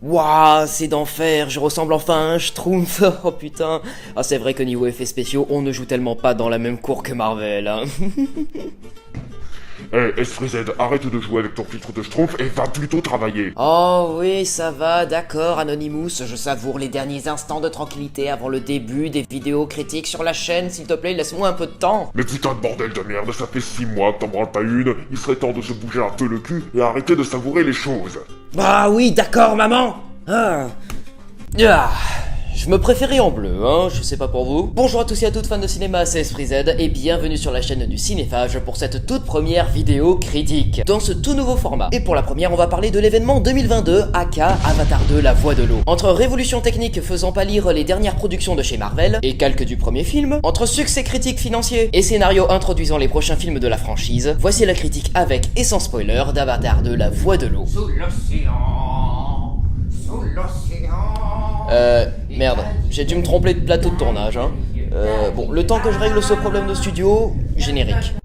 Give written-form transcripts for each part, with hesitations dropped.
Waouh, c'est d'enfer, je ressemble enfin à un schtroumpf. Oh putain. Ah, c'est vrai que niveau effets spéciaux, on ne joue tellement pas dans la même cour que Marvel, hein. Eh, S-Freezed, arrête de jouer avec ton filtre de schtroumpf et va plutôt travailler. Oh oui, ça va, d'accord, Anonymous, je savoure les derniers instants de tranquillité avant le début des vidéos critiques sur la chaîne, s'il te plaît, laisse-moi un peu de temps. Mais putain de bordel de merde, ça fait 6 mois que t'en branles pas une, il serait temps de se bouger un peu le cul et arrêter de savourer les choses. Ah oui, d'accord, maman. Je me préférais en bleu, hein, je sais pas pour vous. Bonjour à tous et à toutes fans de cinéma, c'est S-Freezed et bienvenue sur la chaîne du Cinéphage pour cette toute première vidéo critique, dans ce tout nouveau format. Et pour la première, on va parler de l'événement 2022, aka Avatar 2, la voix de l'eau. Entre révolution technique faisant pâlir les dernières productions de chez Marvel, et calque du premier film, entre succès critique financier et scénario introduisant les prochains films de la franchise, voici la critique avec et sans spoiler d'Avatar 2, la voix de l'eau. Sous l'océan, sous l'océan. Merde, j'ai dû me tromper de plateau de tournage, hein. Bon, le temps que je règle ce problème de studio, générique.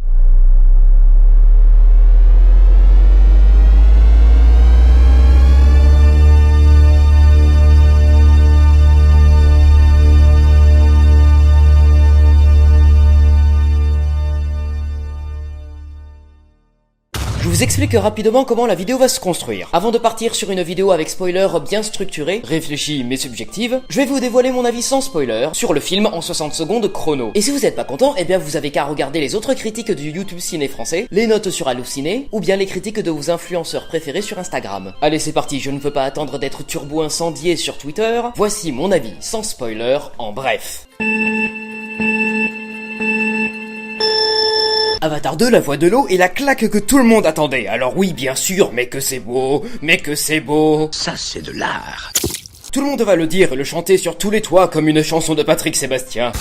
Je vous explique rapidement comment la vidéo va se construire. Avant de partir sur une vidéo avec spoiler bien structurée, réfléchie mais subjective, je vais vous dévoiler mon avis sans spoiler sur le film en 60 secondes chrono. Et si vous êtes pas content, eh bien vous avez qu'à regarder les autres critiques du YouTube ciné français, les notes sur Allociné, ou bien les critiques de vos influenceurs préférés sur Instagram. Allez c'est parti, je ne veux pas attendre d'être turbo incendié sur Twitter, voici mon avis sans spoiler en bref. Avatar 2, la voix de l'eau est la claque que tout le monde attendait. Alors oui, bien sûr, mais que c'est beau, mais que c'est beau. Ça, c'est de l'art. Tout le monde va le dire et le chanter sur tous les toits comme une chanson de Patrick Sébastien.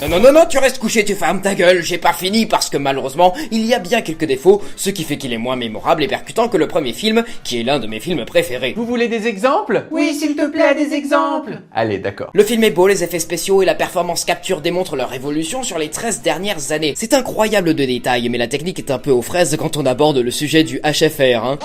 Non, tu restes couché, tu fermes ta gueule, j'ai pas fini parce que malheureusement, il y a bien quelques défauts, ce qui fait qu'il est moins mémorable et percutant que le premier film, qui est l'un de mes films préférés. Vous voulez des exemples? Oui, s'il te plaît, des exemples. Allez, d'accord. Le film est beau, les effets spéciaux et la performance capture démontrent leur évolution sur les 13 dernières années. C'est incroyable de détails, mais la technique est un peu aux fraises quand on aborde le sujet du HFR, hein.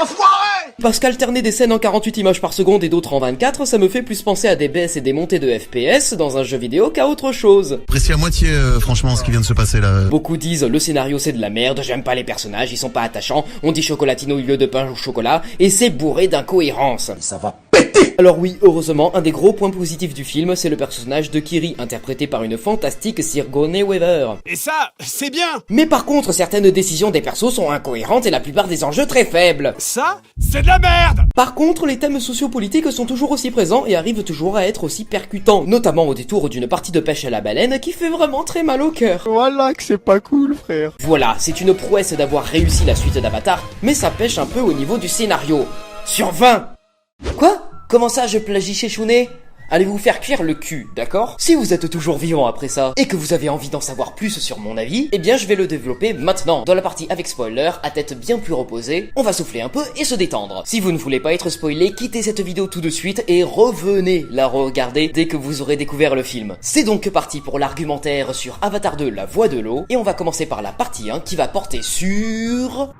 Parce qu'alterner des scènes en 48 images par seconde et d'autres en 24, ça me fait plus penser à des baisses et des montées de FPS dans un jeu vidéo qu'à autre chose. Apprécie à moitié, franchement, ce qui vient de se passer là. Beaucoup disent le scénario c'est de la merde, j'aime pas les personnages, ils sont pas attachants, on dit chocolatine au lieu de pain au chocolat, et c'est bourré d'incohérences. Ça va péter. Alors oui, heureusement, un des gros points positifs du film, c'est le personnage de Kiri, interprété par une fantastique Sigourney Weaver. Et ça, c'est bien. Mais par contre, certaines décisions des persos sont incohérentes et la plupart des enjeux très faibles. Ça, c'est de la merde. Par contre, les thèmes sociopolitiques sont toujours aussi présents et arrivent toujours à être aussi percutants, notamment au détour d'une partie de pêche à la baleine qui fait vraiment très mal au cœur. Voilà que c'est pas cool, frère. Voilà, c'est une prouesse d'avoir réussi la suite d'Avatar, mais ça pêche un peu au niveau du scénario. Sur 20. Quoi? Comment ça je plagie chez Chounet? Allez vous faire cuire le cul, d'accord? Si vous êtes toujours vivant après ça, et que vous avez envie d'en savoir plus sur mon avis, eh bien je vais le développer maintenant. Dans la partie avec spoiler, à tête bien plus reposée, on va souffler un peu et se détendre. Si vous ne voulez pas être spoilé, quittez cette vidéo tout de suite et revenez la regarder dès que vous aurez découvert le film. C'est donc parti pour l'argumentaire sur Avatar 2, la voix de l'eau, et on va commencer par la partie 1 qui va porter sur...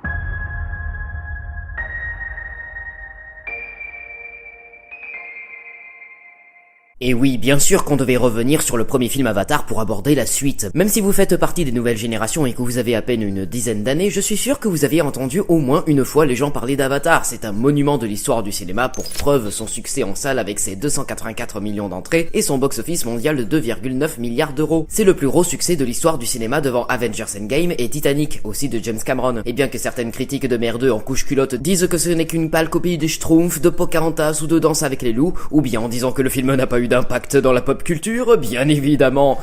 Et oui, bien sûr qu'on devait revenir sur le premier film Avatar pour aborder la suite. Même si vous faites partie des nouvelles générations et que vous avez à peine une dizaine d'années, je suis sûr que vous avez entendu au moins une fois les gens parler d'Avatar. C'est un monument de l'histoire du cinéma, pour preuve son succès en salle avec ses 284 millions d'entrées et son box-office mondial de 2,9 milliards d'euros. C'est le plus gros succès de l'histoire du cinéma devant Avengers Endgame et Titanic, aussi de James Cameron. Et bien que certaines critiques de merdeux en couche culotte disent que ce n'est qu'une pâle copie des Schtroumpfs, de Pocahontas ou de Danse avec les loups, ou bien en disant que le film n'a pas eu d'impact dans la pop culture, bien évidemment,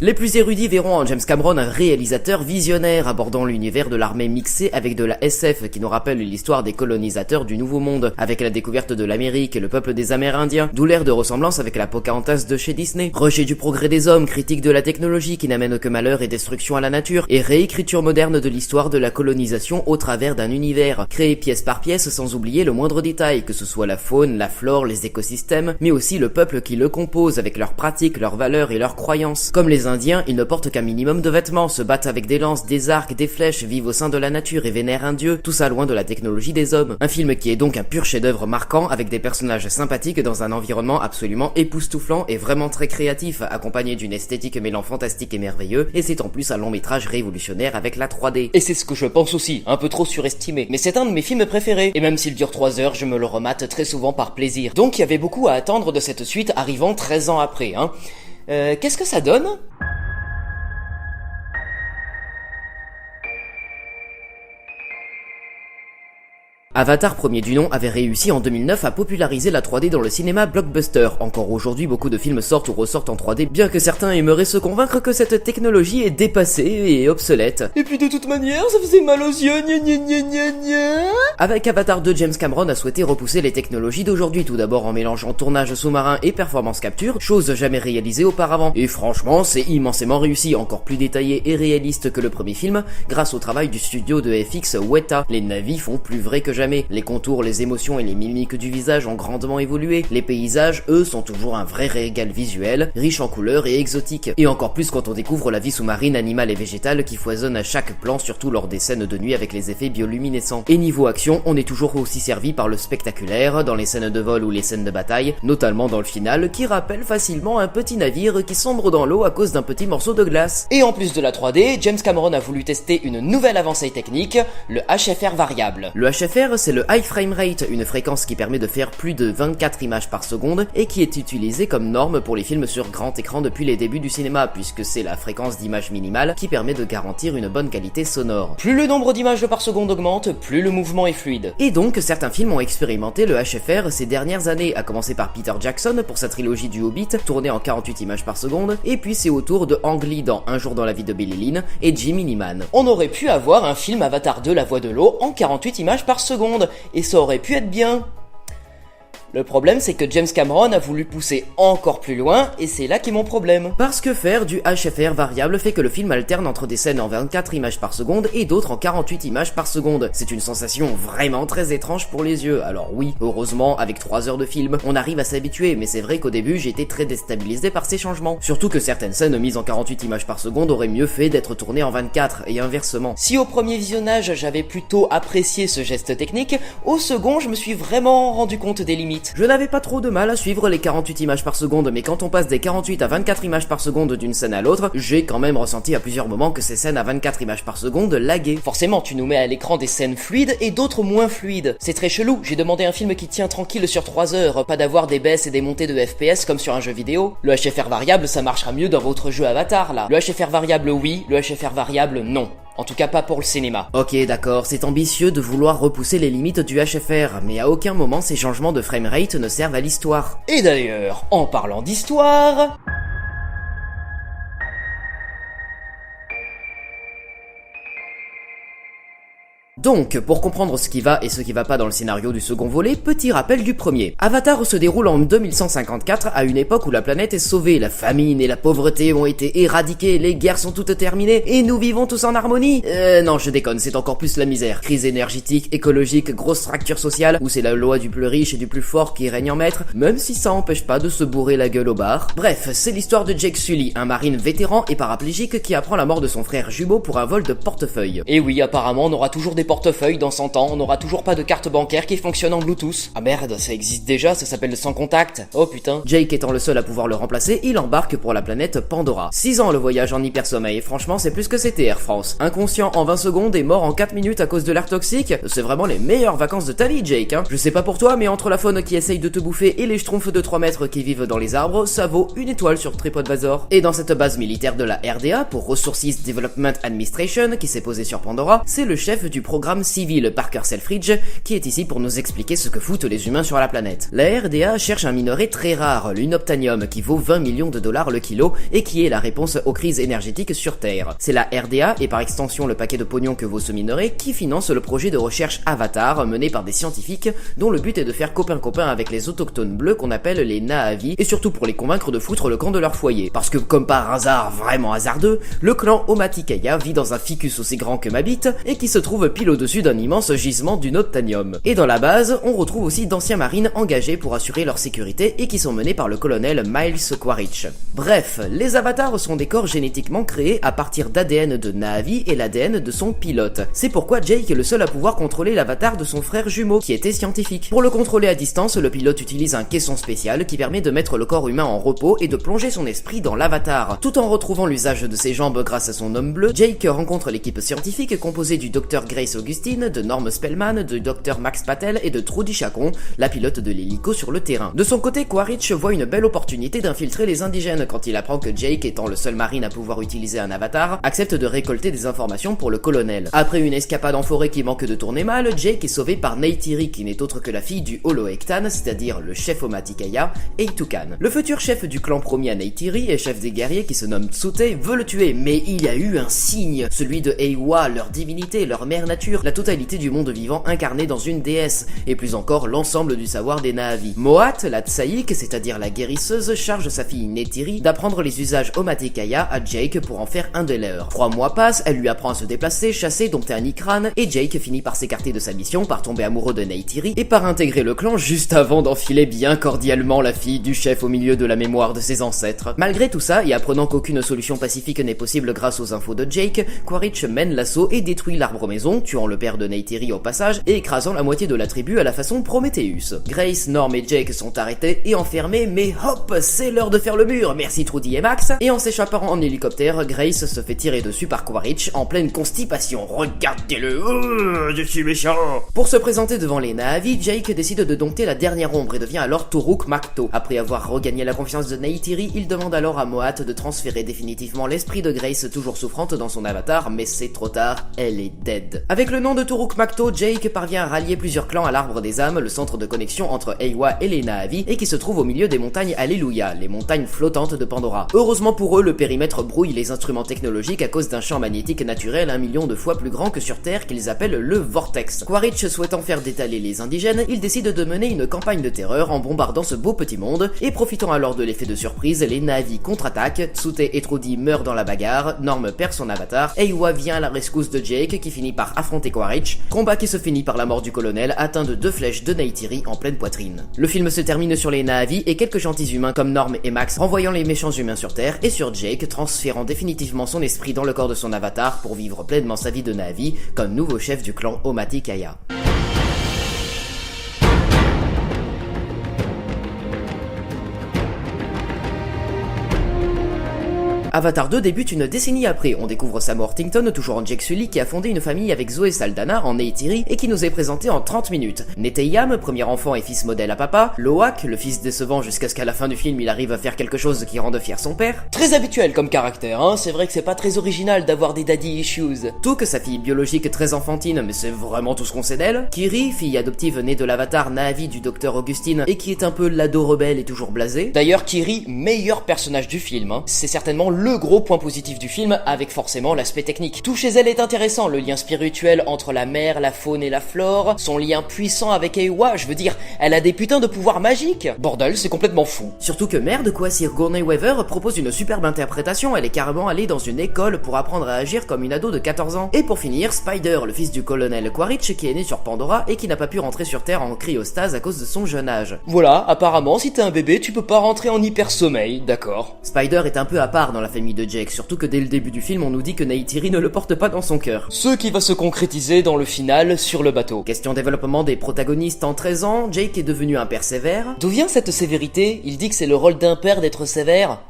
les plus érudits verront en James Cameron un réalisateur visionnaire abordant l'univers de l'armée mixé avec de la SF qui nous rappelle l'histoire des colonisateurs du Nouveau Monde, avec la découverte de l'Amérique et le peuple des Amérindiens, d'où l'air de ressemblance avec la Pocahontas de chez Disney. Rejet du progrès des hommes, critique de la technologie qui n'amène que malheur et destruction à la nature, et réécriture moderne de l'histoire de la colonisation au travers d'un univers, créé pièce par pièce sans oublier le moindre détail, que ce soit la faune, la flore, les écosystèmes, mais aussi aussi le peuple qui le compose avec leurs pratiques, leurs valeurs et leurs croyances. Comme les Indiens, ils ne portent qu'un minimum de vêtements, se battent avec des lances, des arcs, des flèches, vivent au sein de la nature et vénèrent un dieu, tout ça loin de la technologie des hommes. Un film qui est donc un pur chef-d'œuvre marquant avec des personnages sympathiques dans un environnement absolument époustouflant et vraiment très créatif, accompagné d'une esthétique mêlant fantastique et merveilleux, et c'est en plus un long métrage révolutionnaire avec la 3D. Et c'est ce que je pense aussi, un peu trop surestimé. Mais c'est un de mes films préférés, et même s'il dure 3 heures, je me le remate très souvent par plaisir. Donc il y avait beaucoup à attendre de cette suite arrivant 13 ans après, hein. Qu'est-ce que ça donne ? Avatar, premier du nom, avait réussi en 2009 à populariser la 3D dans le cinéma blockbuster. Encore aujourd'hui, beaucoup de films sortent ou ressortent en 3D, bien que certains aimeraient se convaincre que cette technologie est dépassée et obsolète. Et puis de toute manière, ça faisait mal aux yeux, gna gna gna gna gna. Avec Avatar 2, James Cameron a souhaité repousser les technologies d'aujourd'hui, tout d'abord en mélangeant tournage sous-marin et performance capture, chose jamais réalisée auparavant. Et franchement, c'est immensément réussi, encore plus détaillé et réaliste que le premier film, grâce au travail du studio de FX Weta. Les navis font plus vrai que jamais. Les contours, les émotions et les mimiques du visage ont grandement évolué. Les paysages, eux, sont toujours un vrai régal visuel, riche en couleurs et exotique. Et encore plus quand on découvre la vie sous-marine, animale et végétale qui foisonne à chaque plan, surtout lors des scènes de nuit avec les effets bioluminescents. Et niveau action, on est toujours aussi servi par le spectaculaire, dans les scènes de vol ou les scènes de bataille, notamment dans le final, qui rappelle facilement un petit navire qui sombre dans l'eau à cause d'un petit morceau de glace. Et en plus de la 3D, James Cameron a voulu tester une nouvelle avancée technique, le HFR variable. Le HFR, c'est le High Frame Rate, une fréquence qui permet de faire plus de 24 images par seconde et qui est utilisée comme norme pour les films sur grand écran depuis les débuts du cinéma, puisque c'est la fréquence d'image minimale qui permet de garantir une bonne qualité sonore. Plus le nombre d'images par seconde augmente, plus le mouvement est fluide. Et donc, certains films ont expérimenté le HFR ces dernières années, à commencer par Peter Jackson pour sa trilogie du Hobbit, tournée en 48 images par seconde, et puis c'est au tour de Ang Lee dans Un jour dans la vie de Billy Lynn et Jimmy Neeman. On aurait pu avoir un film Avatar 2 La Voix de l'eau en 48 images par seconde, et ça aurait pu être bien. Le problème, c'est que James Cameron a voulu pousser encore plus loin, et c'est là qu'est mon problème. Parce que faire du HFR variable fait que le film alterne entre des scènes en 24 images par seconde et d'autres en 48 images par seconde. C'est une sensation vraiment très étrange pour les yeux. Alors oui, heureusement, avec 3 heures de film, on arrive à s'habituer, mais c'est vrai qu'au début, j'ai été très déstabilisé par ces changements. Surtout que certaines scènes mises en 48 images par seconde auraient mieux fait d'être tournées en 24, et inversement. Si au premier visionnage, j'avais plutôt apprécié ce geste technique, au second, je me suis vraiment rendu compte des limites. Je n'avais pas trop de mal à suivre les 48 images par seconde, mais quand on passe des 48 à 24 images par seconde d'une scène à l'autre, j'ai quand même ressenti à plusieurs moments que ces scènes à 24 images par seconde laguaient. Forcément, tu nous mets à l'écran des scènes fluides et d'autres moins fluides. C'est très chelou, j'ai demandé un film qui tient tranquille sur 3 heures, pas d'avoir des baisses et des montées de FPS comme sur un jeu vidéo. Le HFR variable, ça marchera mieux dans votre jeu Avatar, là. Le HFR variable, oui, le HFR variable, non. En tout cas pas pour le cinéma. Ok, d'accord, c'est ambitieux de vouloir repousser les limites du HFR, mais à aucun moment ces changements de framerate ne servent à l'histoire. Et d'ailleurs, en parlant d'histoire... Donc, pour comprendre ce qui va et ce qui va pas dans le scénario du second volet, petit rappel du premier. Avatar se déroule en 2154, à une époque où la planète est sauvée, la famine et la pauvreté ont été éradiquées, les guerres sont toutes terminées, et nous vivons tous en harmonie. Non, je déconne, c'est encore plus la misère. Crise énergétique, écologique, grosse fracture sociale, où c'est la loi du plus riche et du plus fort qui règne en maître, même si ça empêche pas de se bourrer la gueule au bar. Bref, c'est l'histoire de Jake Sully, un marine vétéran et paraplégique qui apprend la mort de son frère jumeau pour un vol de portefeuille. Et oui, apparemment, on aura toujours des portefeuille dans 100 ans, on n'aura toujours pas de carte bancaire qui fonctionne en Bluetooth. Ah merde, ça existe déjà, ça s'appelle le sans contact. Oh putain. Jake étant le seul à pouvoir le remplacer, il embarque pour la planète Pandora. 6 ans le voyage en hypersommeil, franchement c'est plus que c'était Air France. Inconscient en 20 secondes et mort en 4 minutes à cause de l'air toxique, c'est vraiment les meilleures vacances de ta vie Jake, hein. Je sais pas pour toi, mais entre la faune qui essaye de te bouffer et les schtroumpfs de 3 mètres qui vivent dans les arbres, ça vaut une étoile sur TripAdvisor. Et dans cette base militaire de la RDA, pour Resources Development Administration, qui s'est posée sur Pandora, c'est le chef du programme civil, Parker Selfridge, qui est ici pour nous expliquer ce que foutent les humains sur la planète. La RDA cherche un minerai très rare, l'unobtainium, qui vaut 20 millions de dollars le kilo et qui est la réponse aux crises énergétiques sur Terre. C'est la RDA, et par extension le paquet de pognon que vaut ce minerai, qui finance le projet de recherche Avatar mené par des scientifiques dont le but est de faire copain-copain avec les autochtones bleus qu'on appelle les Na'vi, et surtout pour les convaincre de foutre le camp de leur foyer. Parce que comme par hasard vraiment hasardeux, le clan Omaticaya vit dans un ficus aussi grand que ma bite et qui se trouve pile pile au-dessus d'un immense gisement du notanium. Et dans la base, on retrouve aussi d'anciens marines engagés pour assurer leur sécurité et qui sont menés par le colonel Miles Quaritch. Bref, les avatars sont des corps génétiquement créés à partir d'ADN de Na'vi et l'ADN de son pilote. C'est pourquoi Jake est le seul à pouvoir contrôler l'avatar de son frère jumeau, qui était scientifique. Pour le contrôler à distance, le pilote utilise un caisson spécial qui permet de mettre le corps humain en repos et de plonger son esprit dans l'avatar. Tout en retrouvant l'usage de ses jambes grâce à son homme bleu, Jake rencontre l'équipe scientifique composée du Dr Grace Augustine, de Norm Spellman, de Dr Max Patel et de Trudy Chacon, la pilote de l'hélico sur le terrain. De son côté, Quaritch voit une belle opportunité d'infiltrer les indigènes quand il apprend que Jake, étant le seul marine à pouvoir utiliser un avatar, accepte de récolter des informations pour le colonel. Après une escapade en forêt qui manque de tourner mal, Jake est sauvé par Neytiri, qui n'est autre que la fille du Holo-Ektan, c'est-à-dire le chef Omaticaya, et Tukan. Le futur chef du clan promis à Neytiri et chef des guerriers qui se nomme Tsute veut le tuer, mais il y a eu un signe, celui de Eywa, leur divinité, leur mère nature, la totalité du monde vivant incarné dans une déesse, et plus encore l'ensemble du savoir des Na'vi. Moat, la Tsaïk, c'est-à-dire la guérisseuse, charge sa fille Neytiri d'apprendre les usages Omaticaya à Jake pour en faire un des leurs. 3 mois passent, elle lui apprend à se déplacer, chasser, dompter un Ikran, et Jake finit par s'écarter de sa mission, par tomber amoureux de Neytiri, et par intégrer le clan juste avant d'enfiler bien cordialement la fille du chef au milieu de la mémoire de ses ancêtres. Malgré tout ça, et apprenant qu'aucune solution pacifique n'est possible grâce aux infos de Jake, Quaritch mène l'assaut et détruit l'arbre maison, tuant le père de Neytiri au passage, et écrasant la moitié de la tribu à la façon Prometheus. Grace, Norm et Jake sont arrêtés et enfermés, mais hop, c'est l'heure de faire le mur, merci Trudy et Max, et en s'échappant en hélicoptère, Grace se fait tirer dessus par Quaritch en pleine constipation. Regardez-le, je suis méchant. Pour se présenter devant les Na'vi, Jake décide de dompter la dernière ombre et devient alors Turuk Makto. Après avoir regagné la confiance de Neytiri, il demande alors à Moat de transférer définitivement l'esprit de Grace toujours souffrante dans son avatar, mais c'est trop tard, elle est dead. Avec le nom de Turuk Makto, Jake parvient à rallier plusieurs clans à l'Arbre des âmes, le centre de connexion entre Eywa et les Na'vi, et qui se trouve au milieu des montagnes Alléluia, les montagnes flottantes de Pandora. Heureusement pour eux, le périmètre brouille les instruments technologiques à cause d'un champ magnétique naturel 1 million de fois plus grand que sur Terre qu'ils appellent le Vortex. Quaritch souhaitant faire détaler les indigènes, il décide de mener une campagne de terreur en bombardant ce beau petit monde, et profitant alors de l'effet de surprise, les Na'vi contre-attaquent, Tsute et Trudy meurent dans la bagarre, Norm perd son avatar, Eywa vient à la rescousse de Jake qui finit par affronter Quaritch, combat qui se finit par la mort du colonel atteint de 2 flèches de Neytiri en pleine poitrine. Le film se termine sur les Na'vi et quelques gentils humains comme Norm et Max renvoyant les méchants humains sur Terre, et sur Jake transférant définitivement son esprit dans le corps de son avatar pour vivre pleinement sa vie de Na'vi comme nouveau chef du clan Omaticaya. Avatar 2 débute une décennie après, on découvre Sam Worthington, toujours en Jake Sully, qui a fondé une famille avec Zoé Saldana en Neytiri et qui nous est présenté en 30 minutes. Neteyam, premier enfant et fils modèle à papa, Loak, le fils décevant jusqu'à ce qu'à la fin du film il arrive à faire quelque chose qui rende fier son père. Très habituel comme caractère, hein, c'est vrai que c'est pas très original d'avoir des daddy issues. Tout que sa fille biologique très enfantine, mais c'est vraiment tout ce qu'on sait d'elle. Kiri, fille adoptive née de l'avatar Na'vi du docteur Augustine et qui est un peu l'ado rebelle et toujours blasé. D'ailleurs Kiri, meilleur personnage du film, hein. C'est certainement le gros point positif du film, avec forcément l'aspect technique. Tout chez elle est intéressant, le lien spirituel entre la mer, la faune et la flore, son lien puissant avec Eywa, je veux dire, elle a des putains de pouvoirs magiques. Bordel, c'est complètement fou. Surtout que merde quoi, Sigourney Weaver propose une superbe interprétation, elle est carrément allée dans une école pour apprendre à agir comme une ado de 14 ans. Et pour finir, Spider, le fils du colonel Quaritch, qui est né sur Pandora et qui n'a pas pu rentrer sur Terre en cryostase à cause de son jeune âge. Voilà, apparemment, si t'es un bébé, tu peux pas rentrer en hyper sommeil, d'accord. Spider est un peu à part dans la famille de Jake, surtout que dès le début du film on nous dit que Neytiri ne le porte pas dans son cœur. Ce qui va se concrétiser dans le final sur le bateau. Question développement des protagonistes en 13 ans, Jake est devenu un père sévère. D'où vient cette sévérité? Il dit que c'est le rôle d'un père d'être sévère.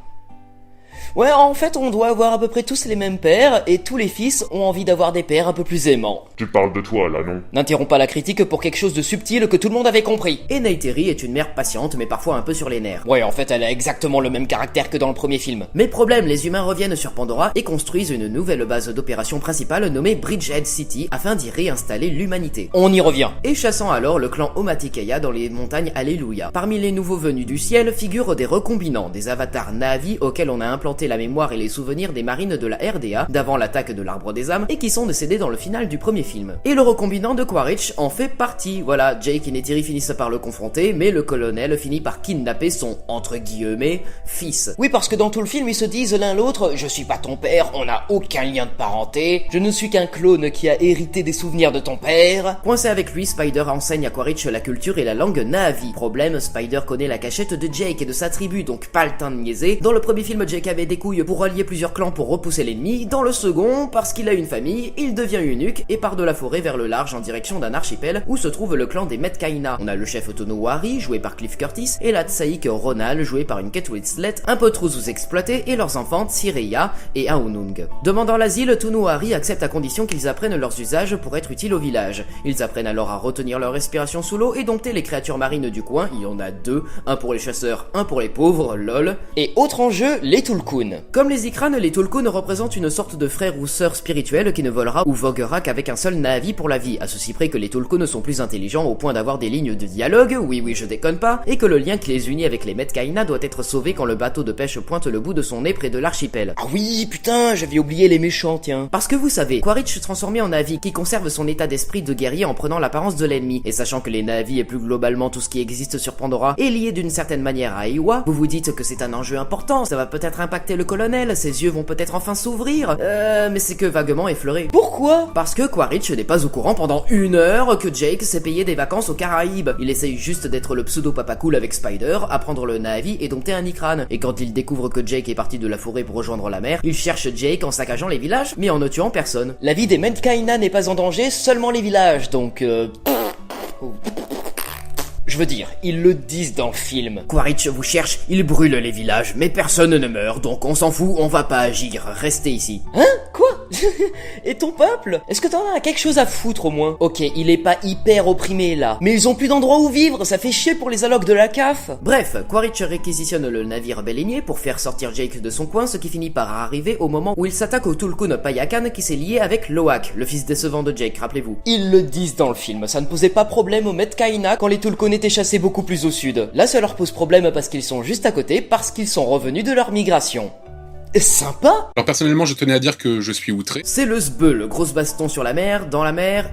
Ouais, en fait, on doit avoir à peu près tous les mêmes pères, et tous les fils ont envie d'avoir des pères un peu plus aimants. Tu parles de toi, là, non? N'interromps pas la critique pour quelque chose de subtil que tout le monde avait compris. Et Neytiri est une mère patiente, mais parfois un peu sur les nerfs. Ouais, en fait, elle a exactement le même caractère que dans le premier film. Mais problème, les humains reviennent sur Pandora et construisent une nouvelle base d'opération principale nommée Bridgehead City afin d'y réinstaller l'humanité. On y revient. Et chassant alors le clan Omaticaya dans les montagnes Alléluia. Parmi les nouveaux venus du ciel figurent des recombinants, des avatars Na'vi auxquels on a implanté la mémoire et les souvenirs des marines de la RDA d'avant l'attaque de l'Arbre des Âmes et qui sont décédés dans le final du premier film. Et le recombinant de Quaritch en fait partie. Voilà, Jake et Neytiri finissent par le confronter, mais le colonel finit par kidnapper son, entre guillemets, fils. Oui, parce que dans tout le film, ils se disent l'un l'autre « Je suis pas ton père, on n'a aucun lien de parenté, je ne suis qu'un clone qui a hérité des souvenirs de ton père. » Coincé avec lui, Spider enseigne à Quaritch la culture et la langue Na'vi. Problème, Spider connaît la cachette de Jake et de sa tribu, donc pas le temps de niaiser. Dans le premier film, Jake avait des couilles pour rallier plusieurs clans pour repousser l'ennemi. Dans le second, parce qu'il a une famille, il devient eunuque et part de la forêt vers le large en direction d'un archipel où se trouve le clan des Metkaina. On a le chef Tonowari, joué par Cliff Curtis, et la Tsaïk Ronal, jouée par une Kate Winslet, un peu trop sous-exploitée, et leurs enfants Tsireya et Aonung. Demandant l'asile, Tonowari accepte à condition qu'ils apprennent leurs usages pour être utiles au village. Ils apprennent alors à retenir leur respiration sous l'eau et dompter les créatures marines du coin, il y en a deux, un pour les chasseurs, un pour les pauvres, lol. Et autre enjeu, les Tulkun. Comme les Ikran, les Tulkun représentent une sorte de frère ou sœur spirituel qui ne volera ou voguera qu'avec un seul Na'vi pour la vie, à ceci près que les Tulkun sont plus intelligents au point d'avoir des lignes de dialogue, oui je déconne pas, et que le lien qui les unit avec les Metkaina doit être sauvé quand le bateau de pêche pointe le bout de son nez près de l'archipel. Ah oui, putain, j'avais oublié les méchants, tiens. Parce que vous savez, Quaritch se transformait en Na'vi qui conserve son état d'esprit de guerrier en prenant l'apparence de l'ennemi, et sachant que les Na'vi et plus globalement tout ce qui existe sur Pandora est lié d'une certaine manière à Eywa, vous vous dites que c'est un enjeu important, ça va peut-être impacter le colonel, ses yeux vont peut-être enfin s'ouvrir, mais c'est que vaguement effleuré. Pourquoi? Parce que Quaritch n'est pas au courant pendant 1 heure que Jake s'est payé des vacances aux Caraïbes. Il essaye juste d'être le pseudo papa cool avec Spider, apprendre le Na'vi et dompter un Ikran. Et quand il découvre que Jake est parti de la forêt pour rejoindre la mer, il cherche Jake en saccageant les villages, mais en ne tuant personne. La vie des Metkaina n'est pas en danger, seulement les villages, donc Je veux dire, ils le disent dans le film. Quaritch vous cherche, il brûle les villages, mais personne ne meurt, donc on s'en fout, on va pas agir, restez ici. Hein? Quoi? Et ton peuple? Est-ce que t'en as quelque chose à foutre au moins? Ok, il est pas hyper opprimé là, mais ils ont plus d'endroit où vivre, ça fait chier pour les allocs de la CAF. Bref, Quaritch réquisitionne le navire baleinier pour faire sortir Jake de son coin, ce qui finit par arriver au moment où il s'attaque au Tulkun Payakan qui s'est lié avec Loak, le fils décevant de Jake, rappelez-vous. Ils le disent dans le film, ça ne posait pas problème aux Metkaina quand les Tulkun étaient chassés beaucoup plus au sud. Là, ça leur pose problème parce qu'ils sont juste à côté, parce qu'ils sont revenus de leur migration. Sympa. Alors personnellement, je tenais à dire que je suis outré. C'est le Sbeul, grosse baston sur la mer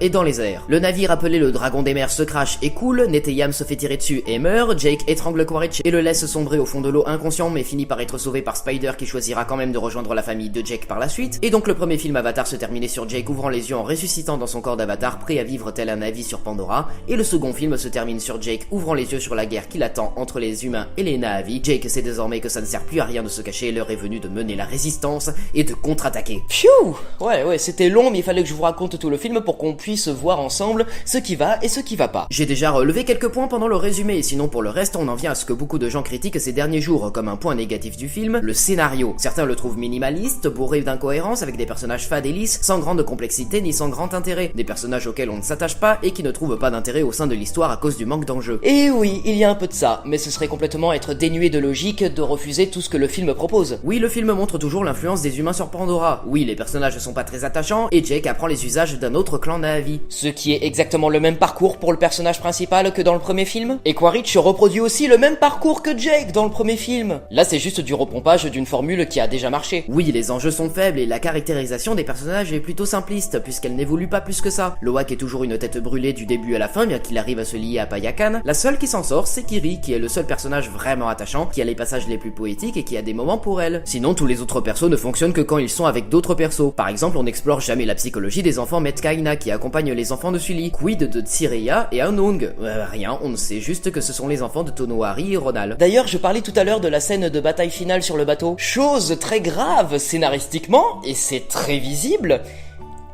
et dans les airs. Le navire appelé le Dragon des Mers se crache et coule, Neteyam se fait tirer dessus et meurt, Jake étrangle Quaritch et le laisse sombrer au fond de l'eau inconscient mais finit par être sauvé par Spider qui choisira quand même de rejoindre la famille de Jake par la suite. Et donc le premier film Avatar se terminait sur Jake ouvrant les yeux en ressuscitant dans son corps d'avatar prêt à vivre tel un Na'vi sur Pandora, et le second film se termine sur Jake ouvrant les yeux sur la guerre qui l'attend entre les humains et les Na'vi. Jake sait désormais que ça ne sert plus à rien de se cacher, l'heure est venue de mener la résistance et de contre-attaquer. Pfiou! Ouais, c'était long, mais il fallait que je vous raconte tout le film pour qu'on puisse voir ensemble ce qui va et ce qui va pas. J'ai déjà relevé quelques points pendant le résumé, et sinon pour le reste, on en vient à ce que beaucoup de gens critiquent ces derniers jours comme un point négatif du film, le scénario. Certains le trouvent minimaliste, bourré d'incohérences, avec des personnages fades et lisses, sans grande complexité ni sans grand intérêt. Des personnages auxquels on ne s'attache pas et qui ne trouvent pas d'intérêt au sein de l'histoire à cause du manque d'enjeu. Et oui, il y a un peu de ça, mais ce serait complètement être dénué de logique de refuser tout ce que le film propose. Oui, le film montre toujours l'influence des humains sur Pandora. Oui, les personnages sont pas très attachants, et Jake apprend les usages d'un autre clan Na'vi. Ce qui est exactement le même parcours pour le personnage principal que dans le premier film. Et Quaritch reproduit aussi le même parcours que Jake dans le premier film. Là, c'est juste du repompage d'une formule qui a déjà marché. Oui, les enjeux sont faibles et la caractérisation des personnages est plutôt simpliste, puisqu'elle n'évolue pas plus que ça. Loak est toujours une tête brûlée du début à la fin, bien qu'il arrive à se lier à Payakan. La seule qui s'en sort, c'est Kiri, qui est le seul personnage vraiment attachant, qui a les passages les plus poétiques et qui a des moments pour elle. Sinon, tous les autres persos ne fonctionnent que quand ils sont avec d'autres persos. Par exemple, on n'explore jamais la psychologie des enfants Metkaina qui accompagnent les enfants de Sully. Quid de Tsireya et Aonung? Rien, on ne sait juste que ce sont les enfants de Tonowari et Ronal. D'ailleurs, je parlais tout à l'heure de la scène de bataille finale sur le bateau. Chose très grave scénaristiquement, et c'est très visible.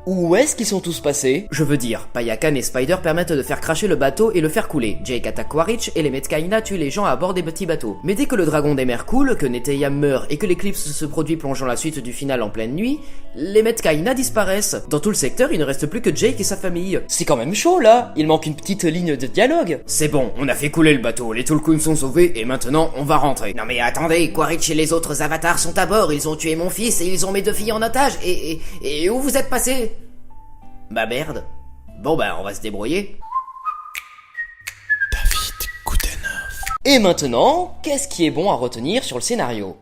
Où est-ce qu'ils sont tous passés? Je veux dire, Payakan et Spider permettent de faire cracher le bateau et le faire couler. Jake attaque Quaritch et les Metkaina tuent les gens à bord des petits bateaux. Mais dès que le dragon des mers coule, que Neteyam meurt et que l'éclipse se produit plongeant la suite du final en pleine nuit, les Metkaina disparaissent. Dans tout le secteur, il ne reste plus que Jake et sa famille. C'est quand même chaud là, il manque une petite ligne de dialogue. C'est bon, on a fait couler le bateau, les Tulkun sont sauvés et maintenant on va rentrer. Non mais attendez, Quaritch et les autres avatars sont à bord, ils ont tué mon fils et ils ont mes 2 filles en otage et où vous êtes passés? Bah merde. Bon bah on va se débrouiller. David Goodenough. Et maintenant, qu'est-ce qui est bon à retenir sur le scénario?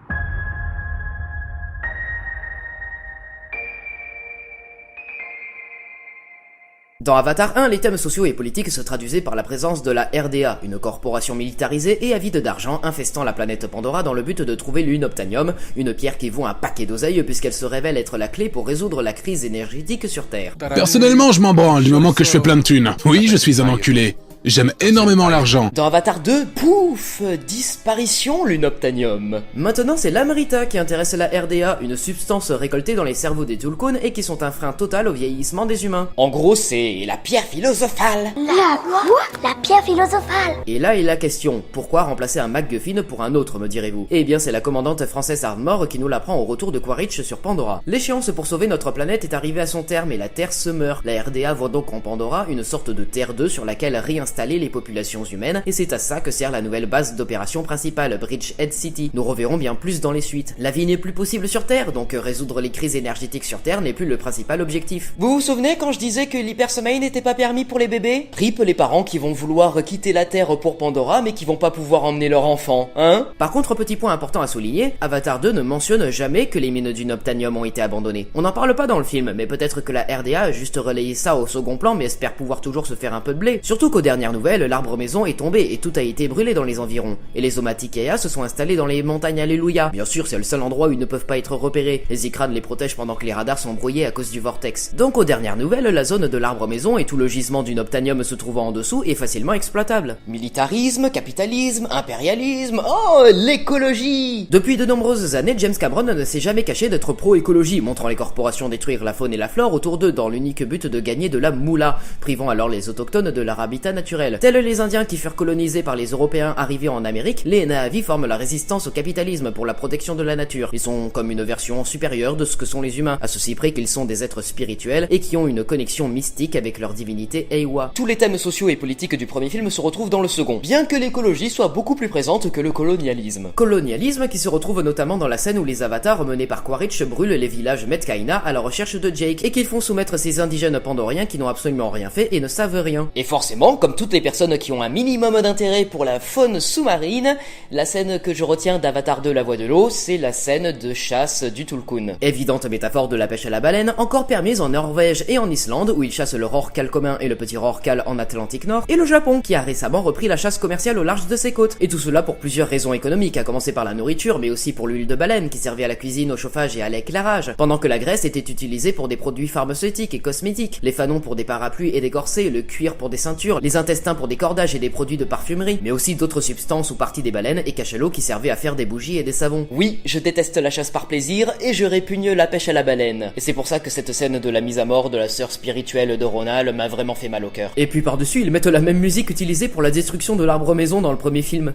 Dans Avatar 1, les thèmes sociaux et politiques se traduisaient par la présence de la RDA, une corporation militarisée et avide d'argent infestant la planète Pandora dans le but de trouver l'unobtainium, une pierre qui vaut un paquet d'oseille puisqu'elle se révèle être la clé pour résoudre la crise énergétique sur Terre. Personnellement, je m'en branle du moment que je fais plein de thunes. Oui, je suis un enculé. J'aime énormément l'argent. Dans Avatar 2, pouf, disparition l'unobtainium. Maintenant, c'est l'Amrita qui intéresse la RDA, une substance récoltée dans les cerveaux des Tulkun et qui sont un frein total au vieillissement des humains. En gros, c'est la pierre philosophale. La quoi? La pierre philosophale. Et là est la question, pourquoi remplacer un MacGuffin pour un autre, me direz-vous? Eh bien, c'est la commandante française Ardmore qui nous l'apprend au retour de Quaritch sur Pandora. L'échéance pour sauver notre planète est arrivée à son terme et la Terre se meurt. La RDA voit donc en Pandora une sorte de Terre 2 sur laquelle réinstaller les populations humaines, et c'est à ça que sert la nouvelle base d'opération principale, Bridgehead City. Nous reverrons bien plus dans les suites. La vie n'est plus possible sur Terre, donc résoudre les crises énergétiques sur Terre n'est plus le principal objectif. Vous vous souvenez quand je disais que l'hypersommeil n'était pas permis pour les bébés? Trip les parents qui vont vouloir quitter la Terre pour Pandora, mais qui vont pas pouvoir emmener leur enfant, hein? Par contre, petit point important à souligner, Avatar 2 ne mentionne jamais que les mines d'unobtainium ont été abandonnées. On n'en parle pas dans le film, mais peut-être que la RDA a juste relayé ça au second plan, mais espère pouvoir toujours se faire un peu de blé. Surtout qu'aux dernières nouvelles, l'arbre maison est tombé et tout a été brûlé dans les environs. Et les Omatikea se sont installés dans les montagnes Alléluia. Bien sûr, c'est le seul endroit où ils ne peuvent pas être repérés. Les Ikran les protègent pendant que les radars sont brouillés à cause du vortex. Donc aux dernières nouvelles, la zone de l'arbre maison et tout le gisement d'unobtainium se trouvant en dessous est facilement exploitable. Militarisme, capitalisme, impérialisme, oh, l'écologie! Depuis de nombreuses années, James Cameron ne s'est jamais caché d'être pro-écologie, montrant les corporations détruire la faune et la flore autour d'eux dans l'unique but de gagner de la moula, privant alors les autochtones de leur habitat naturel. Tels les Indiens qui furent colonisés par les Européens arrivés en Amérique, les Na'vi forment la résistance au capitalisme pour la protection de la nature. Ils sont comme une version supérieure de ce que sont les humains, à ceci près qu'ils sont des êtres spirituels et qui ont une connexion mystique avec leur divinité Eywa. Tous les thèmes sociaux et politiques du premier film se retrouvent dans le second, bien que l'écologie soit beaucoup plus présente que le colonialisme. Colonialisme qui se retrouve notamment dans la scène où les avatars menés par Quaritch brûlent les villages Metkaina à la recherche de Jake et qu'ils font soumettre ces indigènes pandoriens qui n'ont absolument rien fait et ne savent rien. Et forcément, comme toutes les personnes qui ont un minimum d'intérêt pour la faune sous-marine, la scène que je retiens d'Avatar 2 La Voix de l'eau, c'est la scène de chasse du Tulkun. Évidente métaphore de la pêche à la baleine, encore permise en Norvège et en Islande, où ils chassent le rorqual commun et le petit rorqual en Atlantique Nord, et le Japon, qui a récemment repris la chasse commerciale au large de ses côtes. Et tout cela pour plusieurs raisons économiques, à commencer par la nourriture, mais aussi pour l'huile de baleine, qui servait à la cuisine, au chauffage et à l'éclairage, pendant que la graisse était utilisée pour des produits pharmaceutiques et cosmétiques, les fanons pour des parapluies et des corsets, le cuir pour des ceintures, les intestins pour des cordages et des produits de parfumerie, mais aussi d'autres substances ou parties des baleines et cachalots qui servaient à faire des bougies et des savons. Oui, je déteste la chasse par plaisir et je répugne la pêche à la baleine. Et c'est pour ça que cette scène de la mise à mort de la sœur spirituelle de Ronald m'a vraiment fait mal au cœur. Et puis par-dessus, ils mettent la même musique utilisée pour la destruction de l'arbre maison dans le premier film.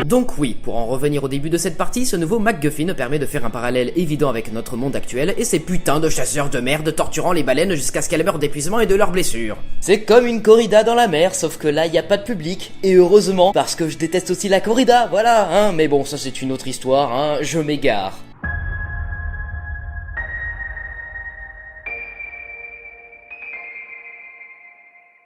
Donc oui, pour en revenir au début de cette partie, ce nouveau MacGuffin permet de faire un parallèle évident avec notre monde actuel et ces putains de chasseurs de merde torturant les baleines jusqu'à ce qu'elles meurent d'épuisement et de leurs blessures. C'est comme une corrida dans la mer, sauf que là y a pas de public, et heureusement, parce que je déteste aussi la corrida, voilà, hein, mais bon, ça c'est une autre histoire, hein, je m'égare.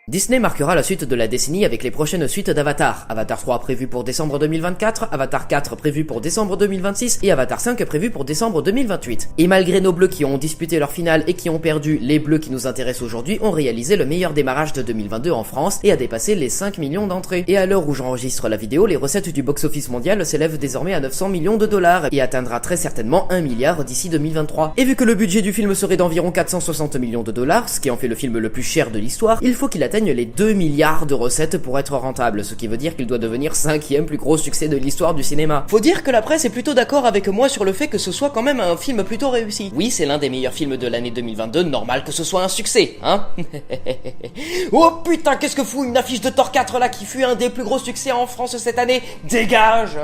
Disney marquera la suite de la décennie avec les prochaines suites d'Avatar. Avatar 3 prévu pour décembre 2024, Avatar 4 prévu pour décembre 2026 et Avatar 5 prévu pour décembre 2028. Et malgré nos bleus qui ont disputé leur finale et qui ont perdu, les bleus qui nous intéressent aujourd'hui ont réalisé le meilleur démarrage de 2022 en France et a dépassé les 5 millions d'entrées. Et à l'heure où j'enregistre la vidéo, les recettes du box-office mondial s'élèvent désormais à 900 millions de dollars et atteindra très certainement 1 milliard d'ici 2023. Et vu que le budget du film serait d'environ 460 millions de dollars, ce qui en fait le film le plus cher de l'histoire, il faut qu'il atteigne les 2 milliards de recettes pour être rentable, ce qui veut dire qu'il doit devenir 5e plus gros succès de l'histoire du cinéma. Faut dire que la presse est plutôt d'accord avec moi sur le fait que ce soit quand même un film plutôt réussi. Oui, c'est l'un des meilleurs films de l'année 2022, normal que ce soit un succès, hein. Oh putain, qu'est-ce que fout une affiche de Thor 4 là qui fut un des plus gros succès en France cette année? Dégage!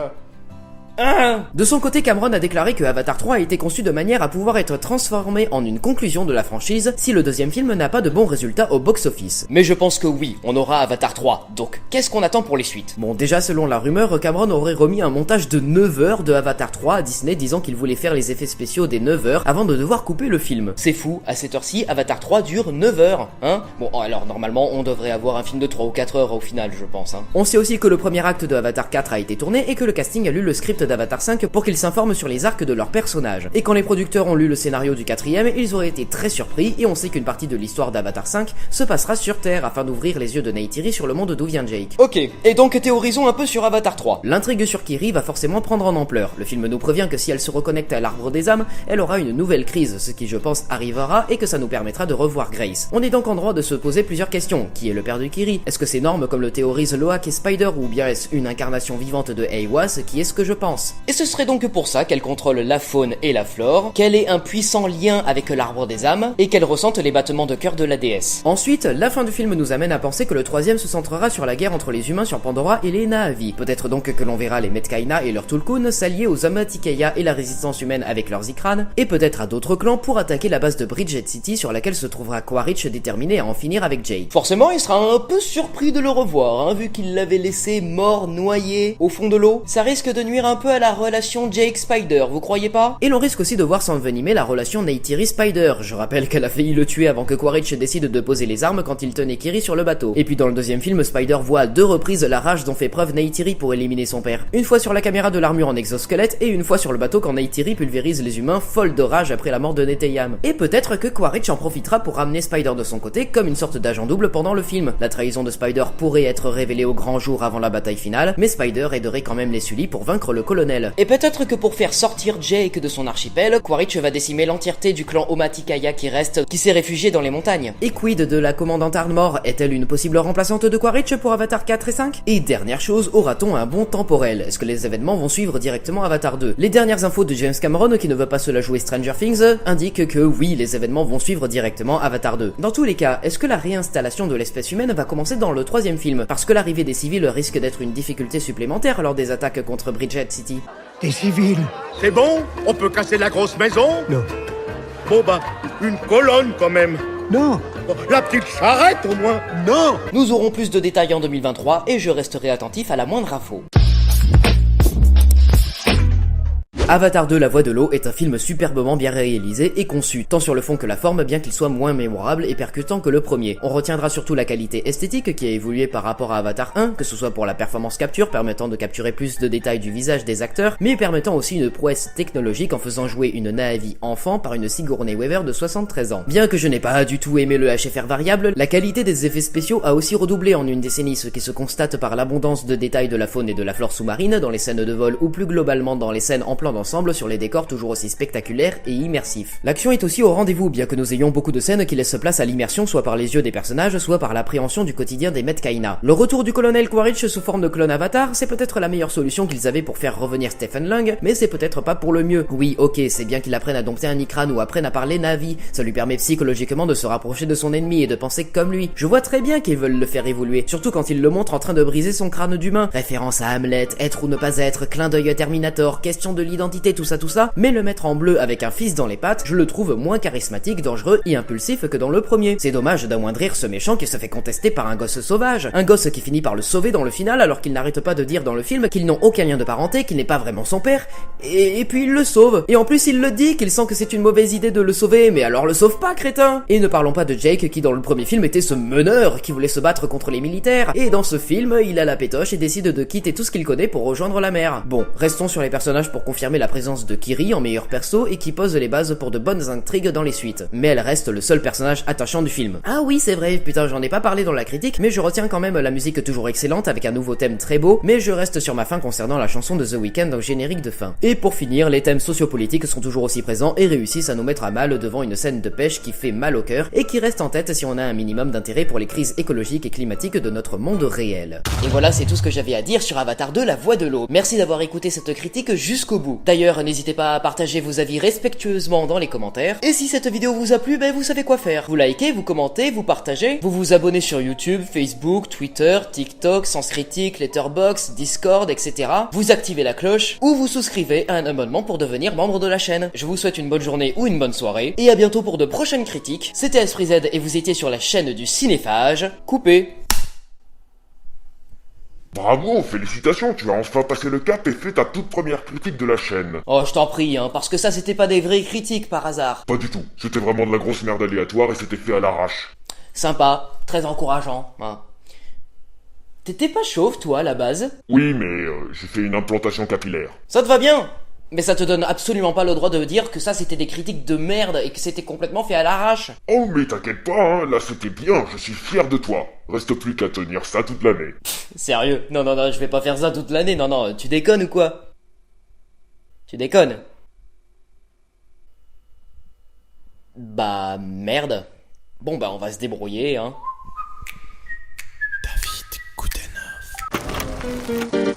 De son côté, Cameron a déclaré que Avatar 3 a été conçu de manière à pouvoir être transformé en une conclusion de la franchise si le deuxième film n'a pas de bons résultats au box-office. Mais je pense que oui, on aura Avatar 3, donc qu'est-ce qu'on attend pour les suites? Bon, déjà selon la rumeur, Cameron aurait remis un montage de 9 heures de Avatar 3 à Disney disant qu'il voulait faire les effets spéciaux des 9 heures avant de devoir couper le film. C'est fou, à cette heure-ci, Avatar 3 dure 9 heures, hein? Bon, alors normalement, on devrait avoir un film de 3 ou 4 heures au final, je pense, hein. On sait aussi que le premier acte de Avatar 4 a été tourné et que le casting a lu le script d'Avatar 5 pour qu'ils s'informent sur les arcs de leurs personnages. Et quand les producteurs ont lu le scénario du quatrième, ils auraient été très surpris et on sait qu'une partie de l'histoire d'Avatar 5 se passera sur Terre afin d'ouvrir les yeux de Neytiri sur le monde d'où vient Jake. Ok, et donc théorisons un peu sur Avatar 3. L'intrigue sur Kiri va forcément prendre en ampleur. Le film nous prévient que si elle se reconnecte à l'arbre des âmes, elle aura une nouvelle crise, ce qui je pense arrivera et que ça nous permettra de revoir Grace. On est donc en droit de se poser plusieurs questions. Qui est le père de Kiri? Est-ce que c'est Norm comme le théorise Loak et Spider ou bien est-ce une incarnation vivante de Eywa, ce qui est ce que je pense? Et ce serait donc pour ça qu'elle contrôle la faune et la flore, qu'elle ait un puissant lien avec l'arbre des âmes et qu'elle ressente les battements de cœur de la déesse. Ensuite, la fin du film nous amène à penser que le troisième se centrera sur la guerre entre les humains sur Pandora et les Na'vi. Peut-être donc que l'on verra les Metkayina et leurs Tulkun s'allier aux Amatikeya et la résistance humaine avec leurs Ikran, et peut-être à d'autres clans pour attaquer la base de Bridget City sur laquelle se trouvera Quaritch déterminé à en finir avec Jake. Forcément, il sera un peu surpris de le revoir, hein, vu qu'il l'avait laissé mort, noyé, au fond de l'eau. Ça risque de nuire un peu à la relation Jake-Spider, vous croyez pas? Et l'on risque aussi de voir s'envenimer la relation Neytiri-Spider. Je rappelle qu'elle a failli le tuer avant que Quaritch décide de poser les armes quand il tenait Kiri sur le bateau. Et puis dans le deuxième film, Spider voit à 2 reprises la rage dont fait preuve Neytiri pour éliminer son père. Une fois sur la caméra de l'armure en exosquelette et une fois sur le bateau quand Neytiri pulvérise les humains folle de rage après la mort de Neteyam. Et peut-être que Quaritch en profitera pour ramener Spider de son côté comme une sorte d'agent double pendant le film. La trahison de Spider pourrait être révélée au grand jour avant la bataille finale, mais Spider aiderait quand même les Sully pour vaincre le colonel. Et peut-être que pour faire sortir Jake de son archipel, Quaritch va décimer l'entièreté du clan Omaticaya qui reste, qui s'est réfugié dans les montagnes. Et quid de la commandante Ardmore? Est-elle une possible remplaçante de Quaritch pour Avatar 4 et 5? Et dernière chose, aura-t-on un bon temporel? Est-ce que les événements vont suivre directement Avatar 2? Les dernières infos de James Cameron, qui ne veut pas se la jouer Stranger Things, indiquent que oui, les événements vont suivre directement Avatar 2. Dans tous les cas, est-ce que la réinstallation de l'espèce humaine va commencer dans le troisième film? Parce que l'arrivée des civils risque d'être une difficulté supplémentaire lors des attaques contre Bridget City. Des civils. C'est bon? On peut casser la grosse maison? Non. Bon bah, une colonne quand même. Non. La petite charrette au moins. Non. Nous aurons plus de détails en 2023 et je resterai attentif à la moindre info. Avatar 2 La Voix de l'eau est un film superbement bien réalisé et conçu, tant sur le fond que la forme, bien qu'il soit moins mémorable et percutant que le premier. On retiendra surtout la qualité esthétique qui a évolué par rapport à Avatar 1, que ce soit pour la performance capture permettant de capturer plus de détails du visage des acteurs, mais permettant aussi une prouesse technologique en faisant jouer une Na'vi enfant par une Sigourney Weaver de 73 ans. Bien que je n'ai pas du tout aimé le HFR variable, la qualité des effets spéciaux a aussi redoublé en une décennie, ce qui se constate par l'abondance de détails de la faune et de la flore sous-marine dans les scènes de vol ou plus globalement dans les scènes en plan d'ensemble sur les décors toujours aussi spectaculaires et immersifs. L'action est aussi au rendez-vous, bien que nous ayons beaucoup de scènes qui laissent place à l'immersion soit par les yeux des personnages, soit par l'appréhension du quotidien des Metkayina. Le retour du colonel Quaritch sous forme de clone Avatar, c'est peut-être la meilleure solution qu'ils avaient pour faire revenir Stephen Lang, mais c'est peut-être pas pour le mieux. Oui, ok, c'est bien qu'il apprenne à dompter un Ikran ou apprenne à parler Na'vi, ça lui permet psychologiquement de se rapprocher de son ennemi et de penser comme lui. Je vois très bien qu'ils veulent le faire évoluer, surtout quand il le montre en train de briser son crâne d'humain. Référence à Hamlet, être ou ne pas être, clin d'œil à Terminator, question de l'identité, tout ça, mais le mettre en bleu avec un fils dans les pattes, je le trouve moins charismatique, dangereux et impulsif que dans le premier. C'est dommage d'amoindrir ce méchant qui se fait contester par un gosse sauvage. Un gosse qui finit par le sauver dans le final alors qu'il n'arrête pas de dire dans le film qu'ils n'ont aucun lien de parenté, qu'il n'est pas vraiment son père, et puis il le sauve. Et en plus il le dit qu'il sent que c'est une mauvaise idée de le sauver, mais alors le sauve pas, crétin! Et ne parlons pas de Jake qui dans le premier film était ce meneur qui voulait se battre contre les militaires, et dans ce film il a la pétoche et décide de quitter tout ce qu'il connaît pour rejoindre la mer. Bon, restons sur les personnages pour confirmer la présence de Kiri en meilleur perso et qui pose les bases pour de bonnes intrigues dans les suites. Mais elle reste le seul personnage attachant du film. Ah oui, c'est vrai, putain, j'en ai pas parlé dans la critique, mais je retiens quand même la musique toujours excellente avec un nouveau thème très beau, mais je reste sur ma fin concernant la chanson de The Weeknd au générique de fin. Et pour finir, les thèmes sociopolitiques sont toujours aussi présents et réussissent à nous mettre à mal devant une scène de pêche qui fait mal au cœur et qui reste en tête si on a un minimum d'intérêt pour les crises écologiques et climatiques de notre monde réel. Et voilà, c'est tout ce que j'avais à dire sur Avatar 2 La Voix de l'eau. Merci d'avoir écouté cette critique jusqu'au bout. D'ailleurs, n'hésitez pas à partager vos avis respectueusement dans les commentaires. Et si cette vidéo vous a plu, ben vous savez quoi faire. Vous likez, vous commentez, vous partagez, vous vous abonnez sur YouTube, Facebook, Twitter, TikTok, Sens Critique, Letterboxd, Discord, etc. Vous activez la cloche ou vous souscrivez à un abonnement pour devenir membre de la chaîne. Je vous souhaite une bonne journée ou une bonne soirée et à bientôt pour de prochaines critiques. C'était Esprit Z et vous étiez sur la chaîne du Cinéphage. Coupé. Bravo, félicitations, tu as enfin passé le cap et fait ta toute première critique de la chaîne. Oh, je t'en prie, hein, parce que ça c'était pas des vraies critiques par hasard. Pas du tout, c'était vraiment de la grosse merde aléatoire et c'était fait à l'arrache. Sympa, très encourageant, hein. T'étais pas chauve, toi, à la base? Oui, mais j'ai fait une implantation capillaire. Ça te va bien? Mais ça te donne absolument pas le droit de dire que ça c'était des critiques de merde et que c'était complètement fait à l'arrache. Oh mais t'inquiète pas, hein, là c'était bien, je suis fier de toi. Reste plus qu'à tenir ça toute l'année. Sérieux? Non, je vais pas faire ça toute l'année, non, tu déconnes ou quoi? Tu déconnes? Bah, merde. Bon bah on va se débrouiller, hein. David Goodenough.